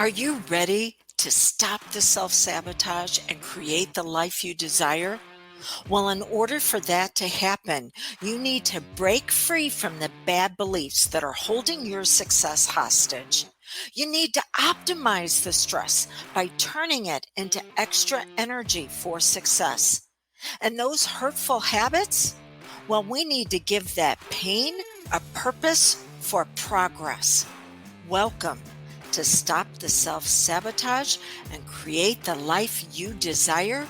Are you ready to stop the self-sabotage and create the life you desire? Well, in order for that to happen, you need to break free from the bad beliefs that are holding your success hostage. You need to optimize the stress by turning it into extra energy for success. And those hurtful habits? Well, we need to give that pain a purpose for progress. Welcome to Stop the Self Sabotage and Create the Life You Desire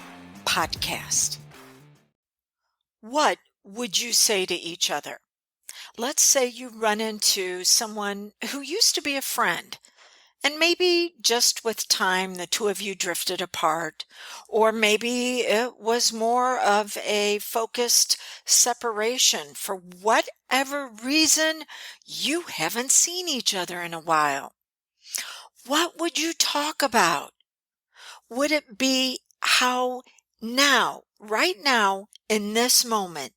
podcast. What would you say to each other? Let's say you run into someone who used to be a friend, and maybe just with time the two of you drifted apart, or maybe it was more of a focused separation for whatever reason you haven't seen each other in a while. What would you talk about? Would it be how now, right now, in this moment,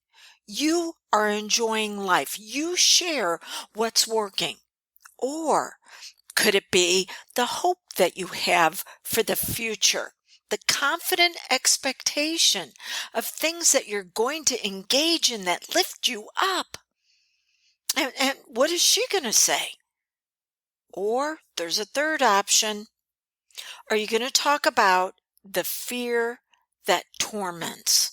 you are enjoying life? You share what's working. Or could it be the hope that you have for the future? The confident expectation of things that you're going to engage in that lift you up. And what is she going to say? Or there's a third option. Are you going to talk about the fear that torments?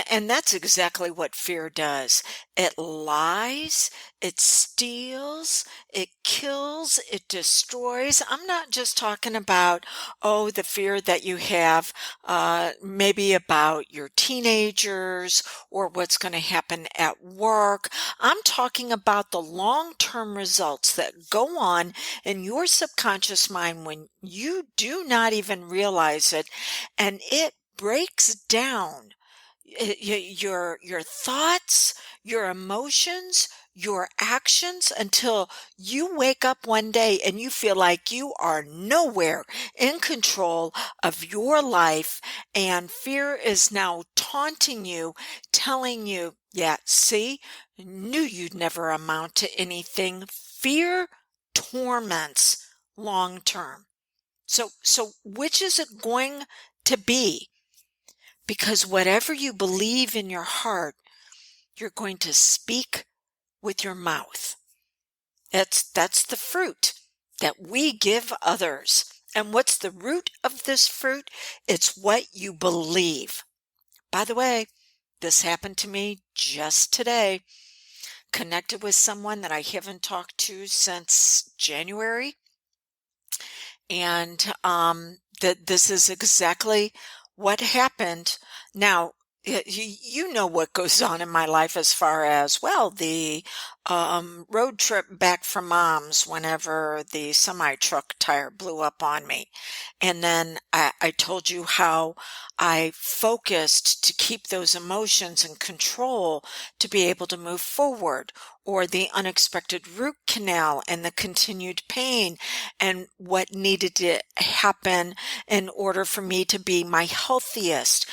And that's exactly what fear does. It lies, it steals, it kills, it destroys. I'm not just talking about, the fear that you have, maybe about your teenagers or what's going to happen at work. I'm talking about the long-term results that go on in your subconscious mind when you do not even realize it, and it breaks down your thoughts, your emotions, your actions until you wake up one day and you feel like you are nowhere in control of your life, and fear is now taunting you, telling you, yeah, see, knew you'd never amount to anything. Fear torments long term. So which is it going to be? Because whatever you believe in your heart, you're going to speak with your mouth. That's the fruit that we give others. And what's the root of this fruit? It's what you believe. By the way, this happened to me just today. Connected with someone that I haven't talked to since January. And this is exactly what happened. Now, you know what goes on in my life as far as, well, the road trip back from mom's whenever the semi-truck tire blew up on me. And then I told you how I focused to keep those emotions in control to be able to move forward, or the unexpected root canal and the continued pain and what needed to happen in order for me to be my healthiest.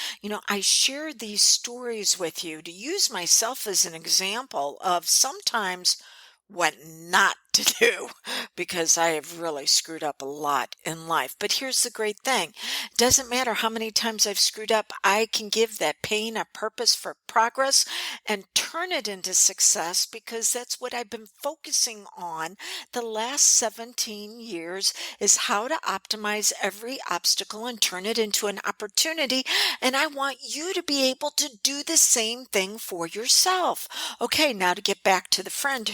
I share these stories with you to use myself as an example of sometimes what not to do, because I have really screwed up a lot in life. But here's the great thing. Doesn't matter how many times I've screwed up, I can give that pain a purpose for progress and turn it into success, because that's what I've been focusing on the last 17 years, is how to optimize every obstacle and turn it into an opportunity. And I want you to be able to do the same thing for yourself. Okay, now to get back to the friend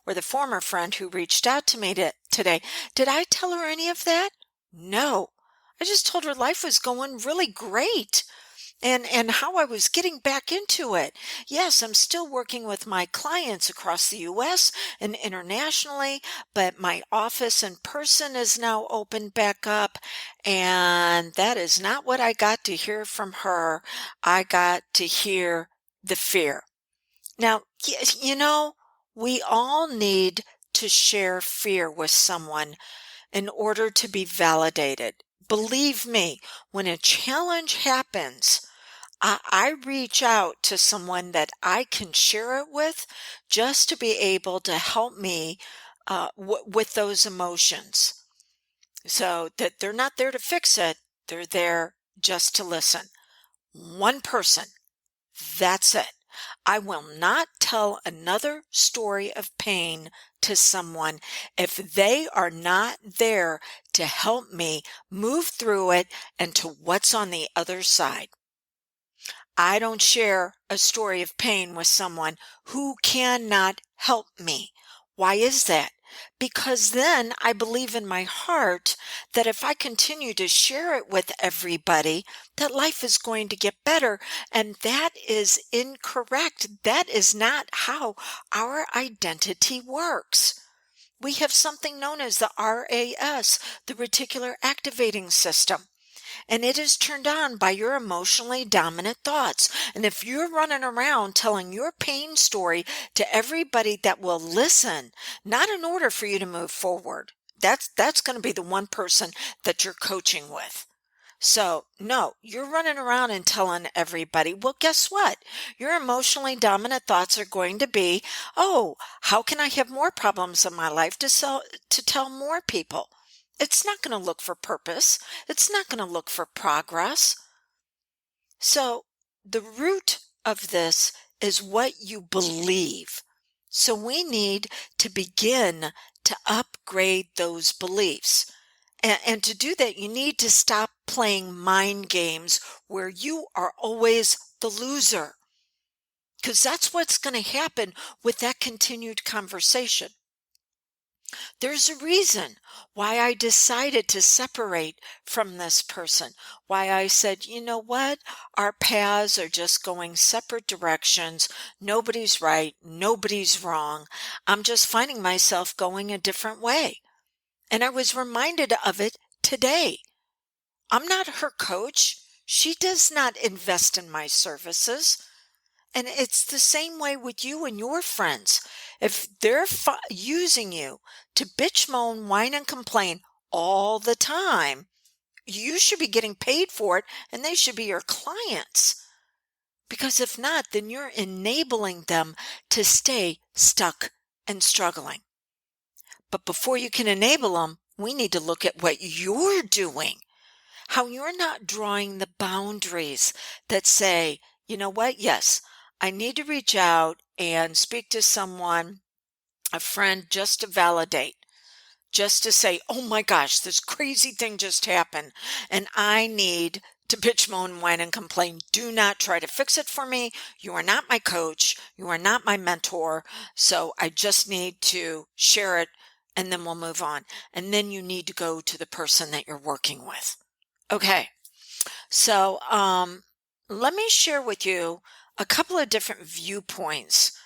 or the former friend who reached out to me today. Did I tell her any of that? No. I just told her life was going really great, and how I was getting back into it. Yes, I'm still working with my clients across the US and internationally, but my office in person is now opened back up, and that is not what I got to hear from her. I got to hear the fear. Now, we all need to share fear with someone in order to be validated. Believe me, when a challenge happens, I reach out to someone that I can share it with, just to be able to help me with those emotions. So that they're not there to fix it, they're there just to listen. One person, that's it. I will not tell another story of pain to someone if they are not there to help me move through it and to what's on the other side. I don't share a story of pain with someone who cannot help me. Why is that? Because then I believe in my heart that if I continue to share it with everybody, that life is going to get better. And that is incorrect. That is not how our identity works. We have something known as the RAS, the reticular activating system. And it is turned on by your emotionally dominant thoughts. And if you're running around telling your pain story to everybody that will listen, not in order for you to move forward, that's going to be the one person that you're coaching with. So, no, you're running around and telling everybody, well, guess what? Your emotionally dominant thoughts are going to be, oh, how can I have more problems in my life to tell more people? It's not going to look for purpose. It's not going to look for progress. So, the root of this is what you believe. So, we need to begin to upgrade those beliefs. And to do that, you need to stop playing mind games where you are always the loser. Because that's what's going to happen with that continued conversation. There's a reason why I decided to separate from this person, why I said, you know what? Our paths are just going separate directions. Nobody's right. Nobody's wrong. I'm just finding myself going a different way. And I was reminded of it today. I'm not her coach. She does not invest in my services. And it's the same way with you and your friends. If they're using you to bitch, moan, whine, and complain all the time, you should be getting paid for it and they should be your clients. Because if not, then you're enabling them to stay stuck and struggling. But before you can enable them, we need to look at what you're doing, how you're not drawing the boundaries that say, you know what? Yes, I need to reach out and speak to someone, a friend, just to validate, just to say, oh my gosh, this crazy thing just happened and I need to bitch, moan, whine, and complain. Do not try to fix it for me. You are not my coach. You are not my mentor. So I just need to share it and then we'll move on. And then you need to go to the person that you're working with. Okay. So, let me share with you a couple of different viewpoints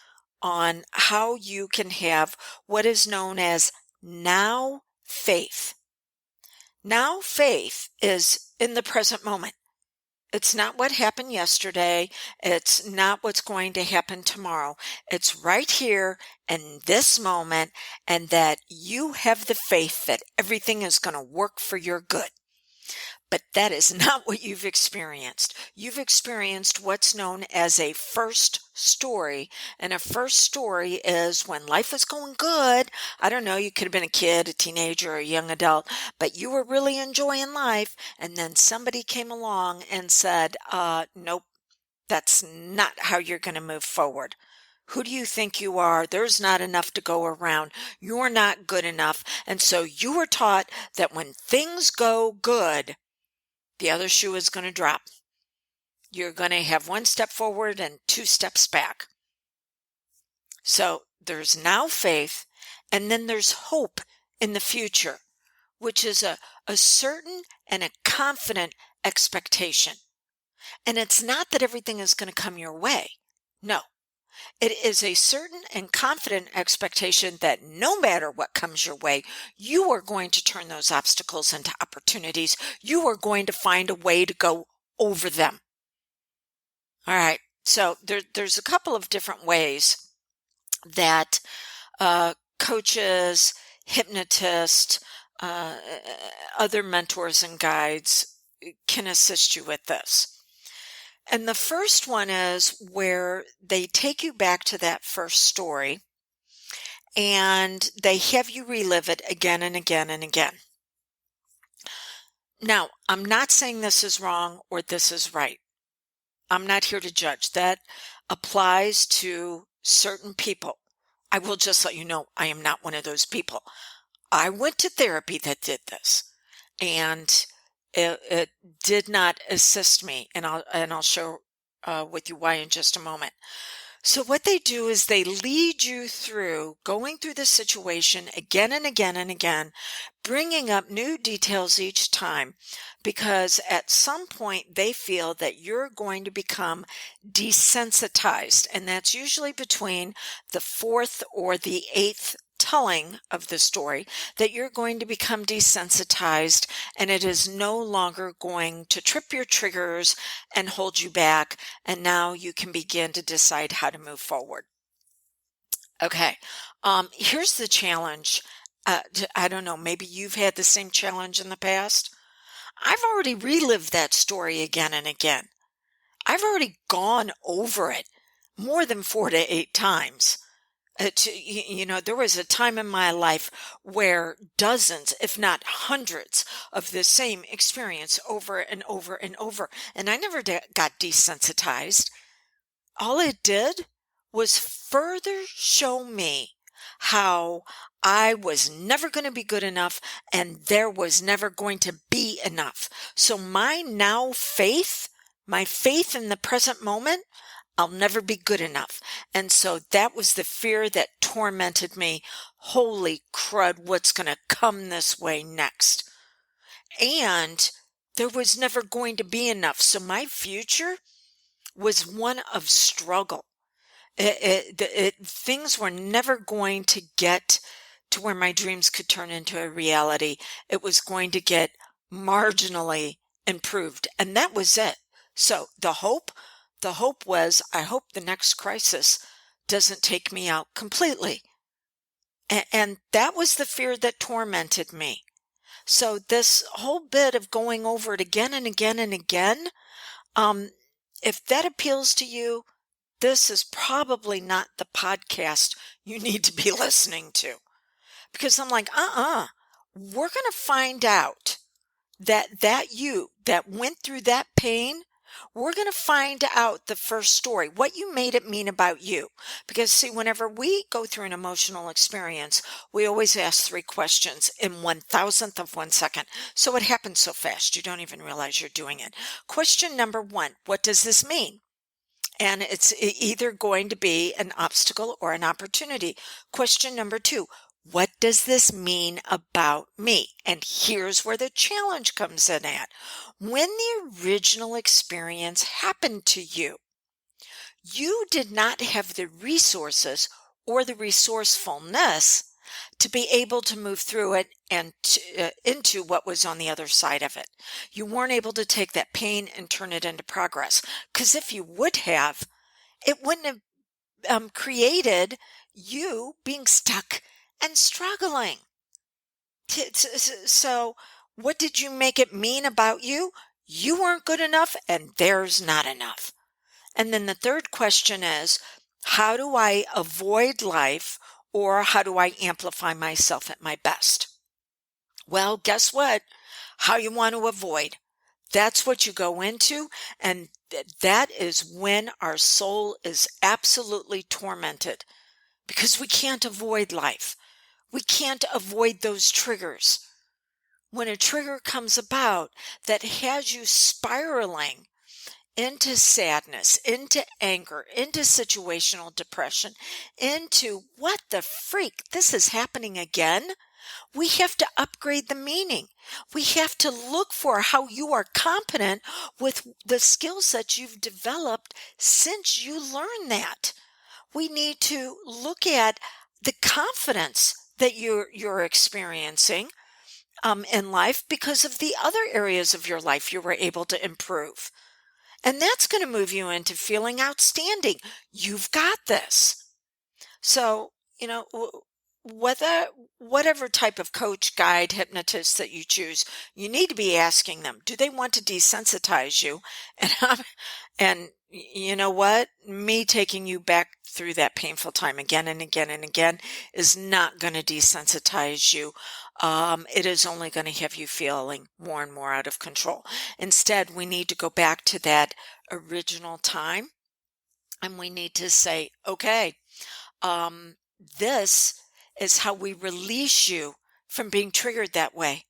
on how you can have what is known as now faith. Now faith is in the present moment. It's not what happened yesterday. It's not what's going to happen tomorrow. It's right here in this moment, and that you have the faith that everything is going to work for your good. But that is not what you've experienced. You've experienced what's known as a first story. And a first story is when life is going good. I don't know, you could have been a kid, a teenager, or a young adult, but you were really enjoying life. And then somebody came along and said, nope, that's not how you're going to move forward. Who do you think you are? There's not enough to go around. You're not good enough. And so you were taught that when things go good, the other shoe is going to drop. You're going to have one step forward and two steps back. So there's now faith, and then there's hope in the future, which is a certain and a confident expectation. And it's not that everything is going to come your way. No, it is a certain and confident expectation that no matter what comes your way, you are going to turn those obstacles into opportunities. You are going to find a way to go over them. All right. So there's a couple of different ways that coaches, hypnotists, other mentors and guides can assist you with this. And the first one is where they take you back to that first story and they have you relive it again and again and again. Now, I'm not saying this is wrong or this is right. I'm not here to judge. That applies to certain people. I will just let you know I am not one of those people. I went to therapy that did this, and it did not assist me, and I'll share with you why in just a moment. So what they do is they lead you through going through the situation again and again and again, bringing up new details each time, because at some point they feel that you're going to become desensitized. And that's usually between the fourth or the eighth telling of the story, that you're going to become desensitized and it is no longer going to trip your triggers and hold you back. And now you can begin to decide how to move forward. Okay. Here's the challenge. I don't know, maybe you've had the same challenge in the past. I've already relived that story again and again. I've already gone over it more than 4 to 8 times. There was a time in my life where dozens, if not hundreds, of the same experience over and over and over, and I never got desensitized. All it did was further show me how I was never going to be good enough and there was never going to be enough. So my faith in the present moment, I'll never be good enough. And so that was the fear that tormented me. Holy crud, what's going to come this way next? And there was never going to be enough. So my future was one of struggle. Things were never going to get to where my dreams could turn into a reality. It was going to get marginally improved. And that was it. So the hope was, I hope the next crisis doesn't take me out completely. And that was the fear that tormented me. So this whole bit of going over it again and again and again, if that appeals to you, this is probably not the podcast you need to be listening to. Because I'm like, we're going to find out that you that went through that pain, we're going to find out the first story, what you made it mean about you. Because see, whenever we go through an emotional experience, we always ask 3 questions in 1,000th of 1 second. So it happens so fast, you don't even realize you're doing it. Question number 1, what does this mean? And it's either going to be an obstacle or an opportunity. Question number 2, what does this mean about me? And here's where the challenge comes in at. When the original experience happened to you, you did not have the resources or the resourcefulness to be able to move through it and into what was on the other side of it. You weren't able to take that pain and turn it into progress. Because if you would have, it wouldn't have created you being stuck and struggling. So what did you make it mean about you? You weren't good enough and there's not enough. And then the third question is, how do I avoid life, or how do I amplify myself at my best? Well, guess what? How you want to avoid. That's what you go into, and that is when our soul is absolutely tormented, because we can't avoid life. We can't avoid those triggers. When a trigger comes about that has you spiraling into sadness, into anger, into situational depression, into what the freak, this is happening again. We have to upgrade the meaning. We have to look for how you are competent with the skills that you've developed since you learned that. We need to look at the confidence that you're experiencing in life because of the other areas of your life you were able to improve. And that's going to move you into feeling outstanding. You've got this. So, whatever type of coach, guide, hypnotist that you choose, you need to be asking them, do they want to desensitize you and You know what? Me taking you back through that painful time again and again and again is not going to desensitize you. It is only going to have you feeling more and more out of control. Instead, we need to go back to that original time and we need to say, okay, um, this is how we release you from being triggered that way.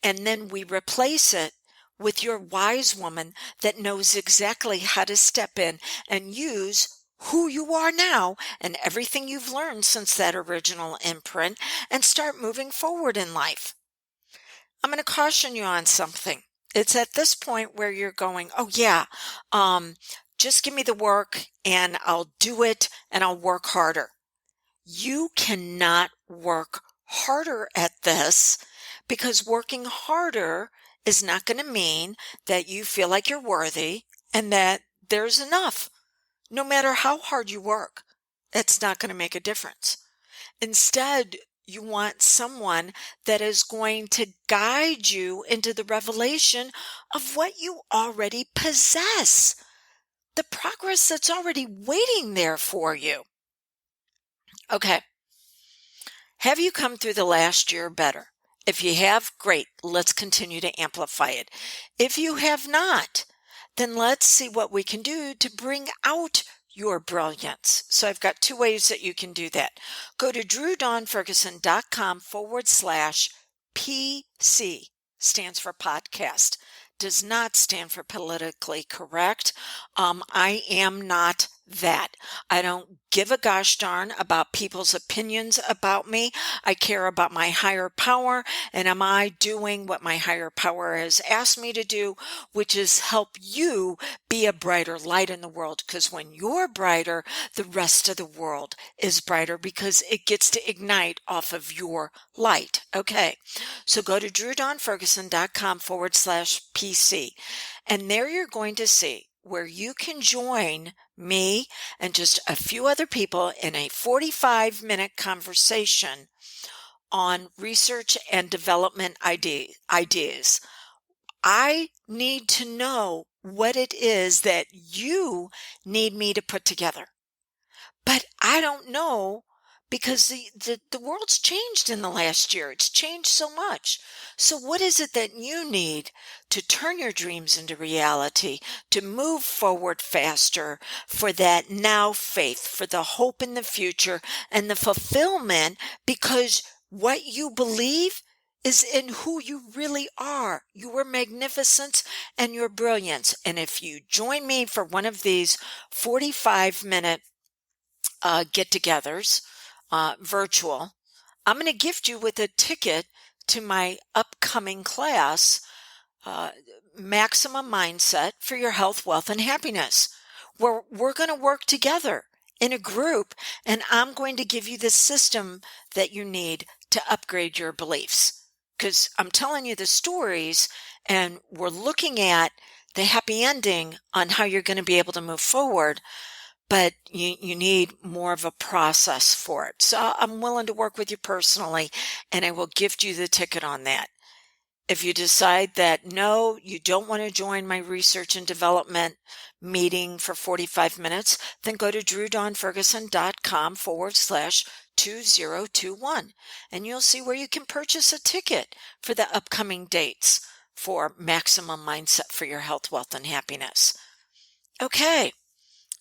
And then we replace it with your wise woman that knows exactly how to step in and use who you are now and everything you've learned since that original imprint and start moving forward in life. I'm going to caution you on something. It's at this point where you're going, oh yeah, just give me the work and I'll do it and I'll work harder. You cannot work harder at this because working harder is not going to mean that you feel like you're worthy and that there's enough. No matter how hard you work, it's not going to make a difference. Instead, you want someone that is going to guide you into the revelation of what you already possess, the progress that's already waiting there for you. Okay. Have you come through the last year better? If you have, great. Let's continue to amplify it. If you have not, then let's see what we can do to bring out your brilliance. So I've got two ways that you can do that. Go to drewdawnferguson.com/PC. Stands for podcast. Does not stand for politically correct. I am not that. I don't give a gosh darn about people's opinions about me. I care about my higher power, and am I doing what my higher power has asked me to do, which is help you be a brighter light in the world. Because when you're brighter, the rest of the world is brighter because it gets to ignite off of your light. Okay, so go to drewdawnferguson.com/PC, and there you're going to see where you can join me and just a few other people in a 45-minute conversation on research and development ideas. I need to know what it is that you need me to put together. But I don't know because the world's changed in the last year. It's changed so much. So what is it that you need to turn your dreams into reality, to move forward faster, for that now faith, for the hope in the future and the fulfillment, because what you believe is in who you really are, your magnificence and your brilliance. And if you join me for one of these 45-minute get-togethers, virtual, I'm going to gift you with a ticket to my upcoming class, Maximum Mindset for Your Health, Wealth, and Happiness, where we're going to work together in a group, and I'm going to give you the system that you need to upgrade your beliefs. Because I'm telling you the stories, and we're looking at the happy ending on how you're going to be able to move forward. But you need more of a process for it. So I'm willing to work with you personally, and I will gift you the ticket on that. If you decide that no, you don't want to join my research and development meeting for 45 minutes, then go to drewdawnferguson.com/2021, and you'll see where you can purchase a ticket for the upcoming dates for Maximum Mindset for Your Health, Wealth, and Happiness. Okay.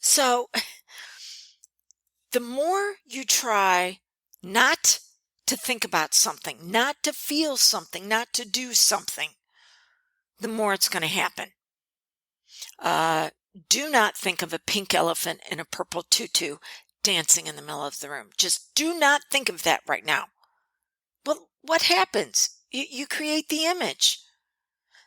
So the more you try not to think about something, not to feel something, not to do something, the more it's going to happen. Do not think of a pink elephant in a purple tutu dancing in the middle of the room. Just do not think of that right now. Well, what happens? You create the image.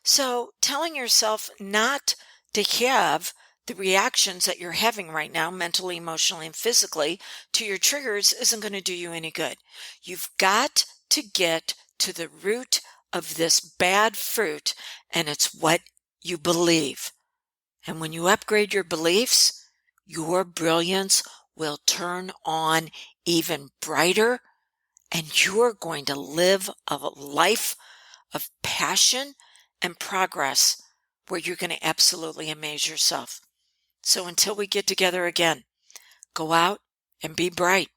So telling yourself not to have the reactions that you're having right now, mentally, emotionally, and physically, to your triggers isn't going to do you any good. You've got to get to the root of this bad fruit, and it's what you believe. And when you upgrade your beliefs, your brilliance will turn on even brighter, and you're going to live a life of passion and progress where you're going to absolutely amaze yourself. So until we get together again, go out and be bright.